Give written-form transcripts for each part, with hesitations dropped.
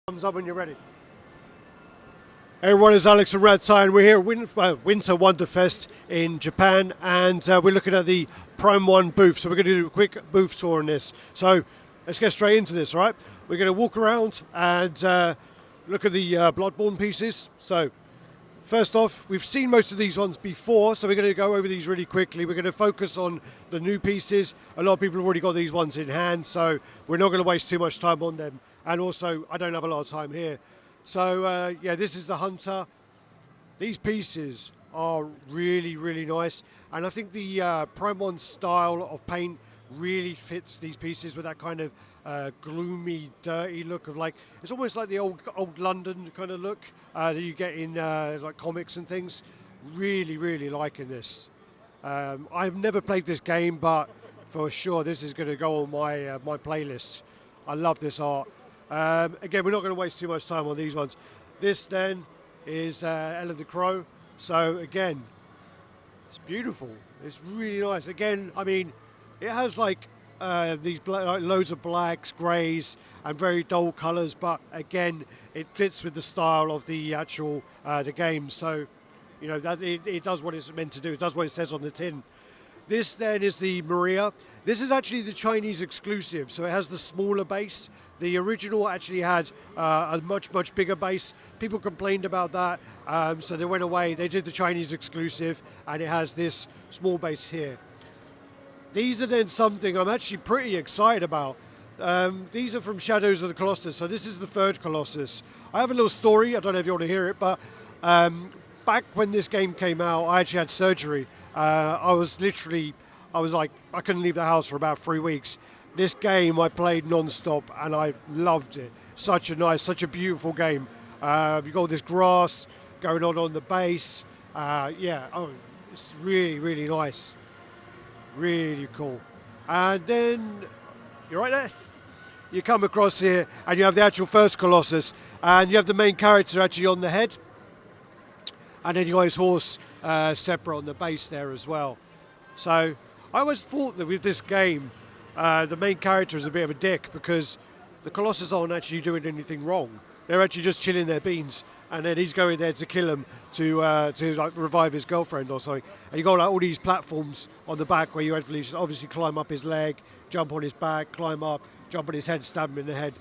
Thumbs up when you're ready. Hey everyone, it's Alex and Raddtitan. We're here at Winter Wonderfest in Japan, and we're looking at the Prime 1 booth. So we're going to do a quick booth tour on this. So let's get straight into this, all right? We're going to walk around and look at the Bloodborne pieces. So first off, we've seen most of these ones before, so we're going to go over these really quickly. We're going to focus on the new pieces. A lot of people have already got these ones in hand, so we're not going to waste too much time on them. And also, I don't have a lot of time here. So, yeah, this is the Hunter. These pieces are really, really nice. And I think the Prime 1 style of paint really fits these pieces with that kind of gloomy, dirty look of like, it's almost like the old London kind of look that you get in like comics and things. Really, really liking this. I've never played this game, but for sure this is going to go on my my playlist. I love this art. Again, we're not going to waste too much time on these ones. This then is Ellen the Crow. So again, it's beautiful. It's really nice. Again, I mean, it has like these like loads of blacks, greys, and very dull colours. But again, it fits with the style of the actual the game. So you know that it does what it's meant to do. It does what it says on the tin. This then is the Maria. This is actually the Chinese exclusive, so it has the smaller base. The original actually had a much bigger base. People complained about that, so they went away. They did the Chinese exclusive, and it has this small base here. These are then something I'm actually pretty excited about. These are from Shadows of the Colossus, so this is the third Colossus. I have a little story, I don't know if you want to hear it, but back when this game came out, I actually had surgery. I was like, I couldn't leave the house for about 3 weeks. This game I played non-stop and I loved it. Such a beautiful game. You've got all this grass going on the base. Yeah, oh, it's really, really nice. Really cool. And then, you're right there. You come across here and you have the actual first Colossus, and you have the main character actually on the head. And then you got his horse separate on the base there as well. So I always thought that with this game, the main character is a bit of a dick because the Colossus aren't actually doing anything wrong. They're actually just chilling their beans, and then he's going there to kill him to like revive his girlfriend or something. And you got like all these platforms on the back where you obviously climb up his leg, jump on his back, climb up, jump on his head, stab him in the head.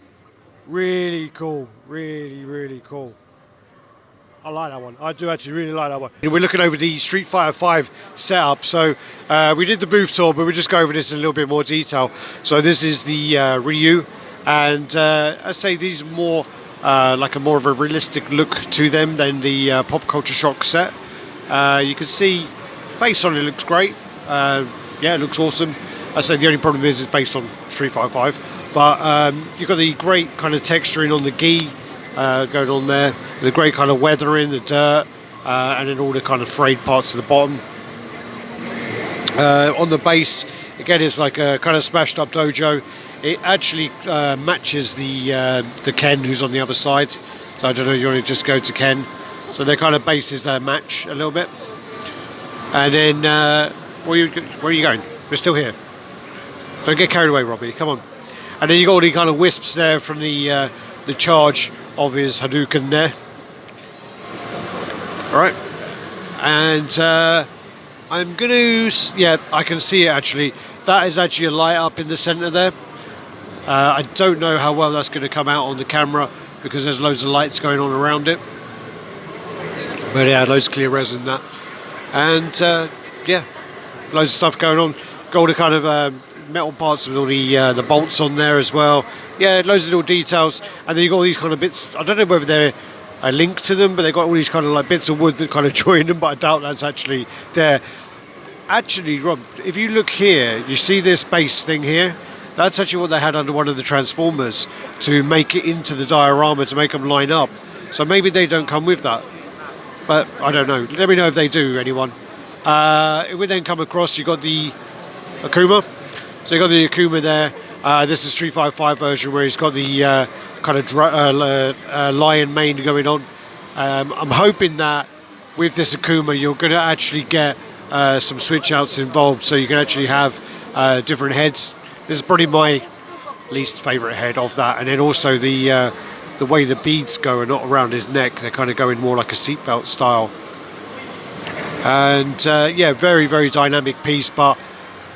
Really cool, really, really cool. I like that one. I do actually really like that one. We're looking over the Street Fighter 5 setup. So we did the booth tour, but we'll just go over this in a little bit more detail. So this is the Ryu, and I say these are more like more of a realistic look to them than the Pop Culture Shock set. You can see face on it looks great. Yeah, it looks awesome. I say the only problem is it's based on Street Fighter 5, but you've got the great kind of texturing on the gi. Going on there, the great kind of weathering, the dirt, and then all the kind of frayed parts of the bottom. On the base, again, it's like a kind of smashed up dojo. It actually matches the Ken who's on the other side. So I don't know if you want to just go to Ken. So their kind of bases there match a little bit. And then, where are you going? We're still here. Don't get carried away, Robbie. Come on. And then you got all the kind of wisps there from the charge of his Hadouken there. Alright. And I'm going to... Yeah, I can see it actually. That is actually a light up in the centre there. I don't know how well that's going to come out on the camera because there's loads of lights going on around it. But yeah, loads of clear resin that. And yeah, loads of stuff going on. Got all the kind of metal parts with all the bolts on there as well. Yeah, loads of little details, and then you got all these kind of bits. I don't know whether they're a link to them, but they got all these kind of like bits of wood that kind of join them. But I doubt that's actually there. Actually, Rob, if you look here, you see this base thing here. That's actually what they had under one of the Transformers to make it into the diorama to make them line up. So maybe they don't come with that, but I don't know. Let me know if they do, anyone. It would then come across. You got the Akuma. So you got the Akuma there. This is Street Fighter 5 version where he's got the kind of lion mane going on. I'm hoping that with this Akuma you're going to actually get some switch outs involved, so you can actually have different heads. This is probably my least favourite head of that, and then also the the way the beads go are not around his neck. They're kind of going more like a seatbelt style. And yeah, very, very dynamic piece, but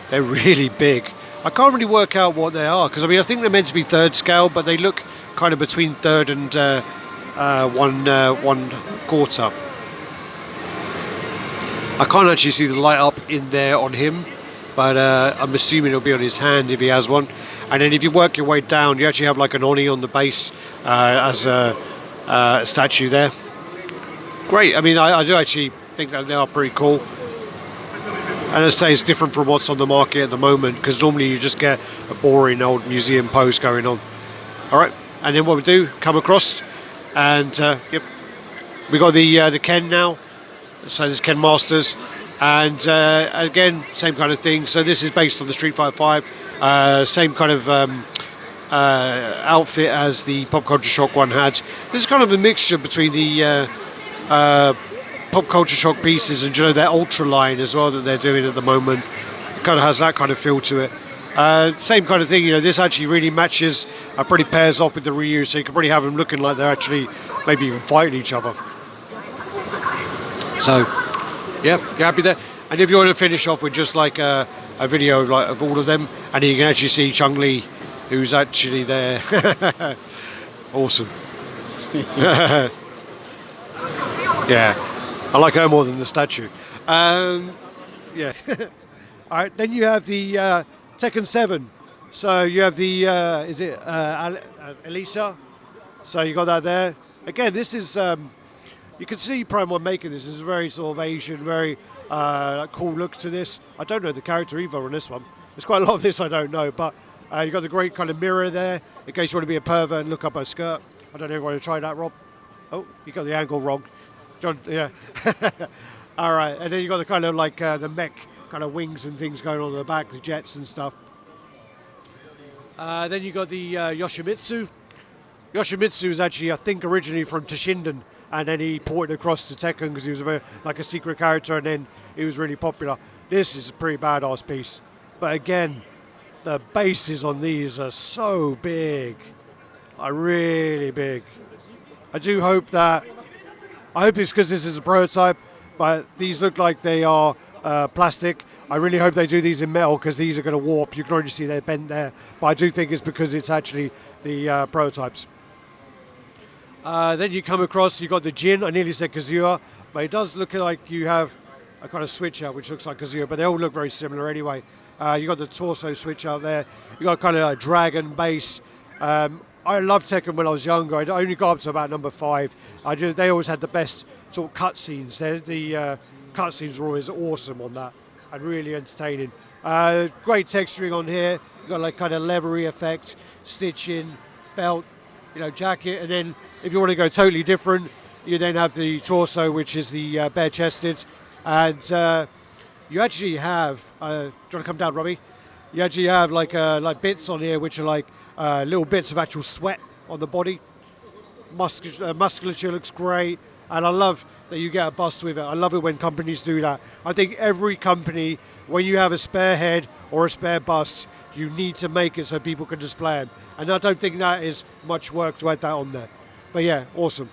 they're really big. I can't really work out what they are, because I mean, I think they're meant to be third scale, but they look kind of between third and one quarter. I can't actually see the light up in there on him, but I'm assuming it'll be on his hand if he has one. And then if you work your way down, you actually have like an Oni on the base as a statue there. Great. I mean, I do actually think that they are pretty cool. And as I say, it's different from what's on the market at the moment, because normally you just get a boring old museum pose going on. All right, and then what we do, come across, and yep, we got the Ken now. So there's Ken Masters, and again, same kind of thing. So this is based on the Street Fighter 5, same kind of outfit as the Pop Culture Shock one had. This is kind of a mixture between the Pop Culture Shock pieces and, you know, their Ultra line as well that they're doing at the moment. It kind of has that kind of feel to it. Same kind of thing, you know, this actually really matches, pretty pairs up with the Ryu, so you can probably have them looking like they're actually maybe even fighting each other. So, yeah, you happy there? And if you want to finish off with just like a video of all of them, and you can actually see Chung-Li, who's actually there. Awesome. Yeah. I like her more than the statue. Yeah. All right, then you have the Tekken 7. So you have the, is it Elisa? So you got that there. Again, this is, you can see Prime 1 making this. This is a very sort of Asian, very cool look to this. I don't know the character either on this one. There's quite a lot of this I don't know, but you got the great kind of mirror there, in case you want to be a pervert and look up her skirt. I don't know if you want to try that, Rob. Oh, you got the angle wrong. John, yeah. All right, and then you got the kind of like the mech kind of wings and things going on in the back, the jets and stuff. Then you got the Yoshimitsu. Yoshimitsu is actually, I think, originally from Toshinden, and then he ported across to Tekken because he was like a secret character, and then he was really popular. This is a pretty badass piece, but again, the bases on these are so big, like really big. I do hope that. I hope it's because this is a prototype, but these look like they are plastic. I really hope they do these in metal, because these are going to warp. You can already see they're bent there, but I do think it's because it's actually the prototypes. Then you come across, you got the Jin. I nearly said Kazuya, but it does look like you have a kind of switch out which looks like Kazuya, but they all look very similar anyway. You got the torso switch out there. You got kind of a dragon base. I loved Tekken when I was younger. I only got up to about number 5. They always had the best sort of cutscenes. The cutscenes were always awesome on that and really entertaining. Great texturing on here. You got like kind of leathery effect, stitching, belt, you know, jacket, and then if you want to go totally different, you then have the torso, which is the bare-chested, and you actually have. Do you want to come down, Robbie? You actually have like bits on here which are like little bits of actual sweat on the body. Musculature looks great, and I love that you get a bust with it. I love it when companies do that. I think every company, when you have a spare head or a spare bust, you need to make it so people can display them. And I don't think that is much work to add that on there. But yeah, awesome.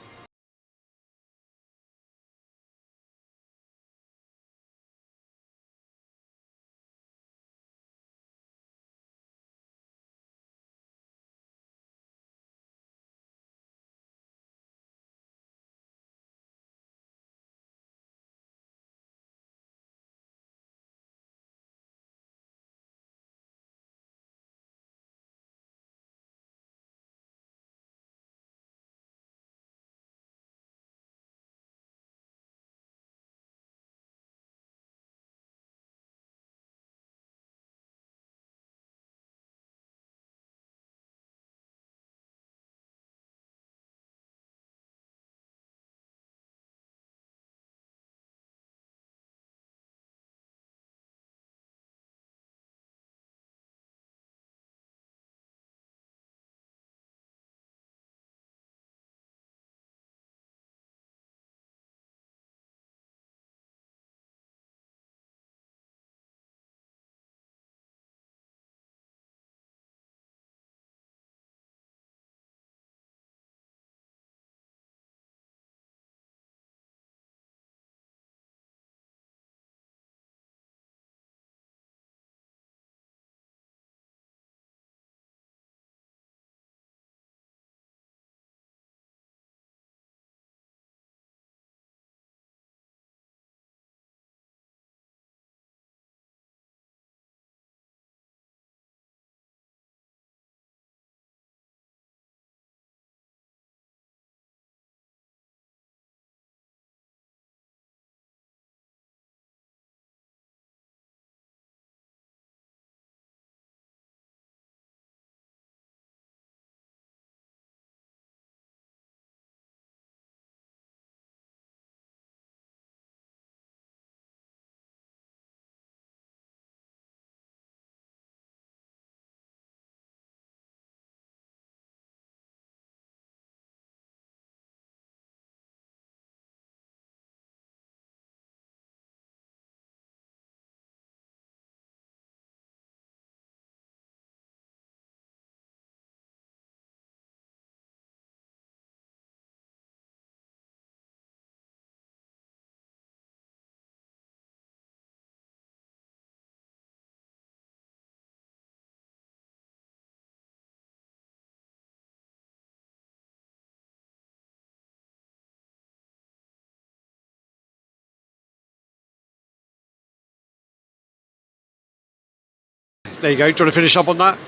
There you go. Do you want to finish up on that?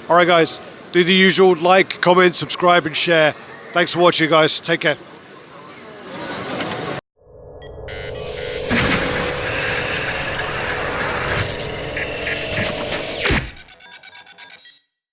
All right, guys. Do the usual: like, comment, subscribe, and share. Thanks for watching, guys. Take care.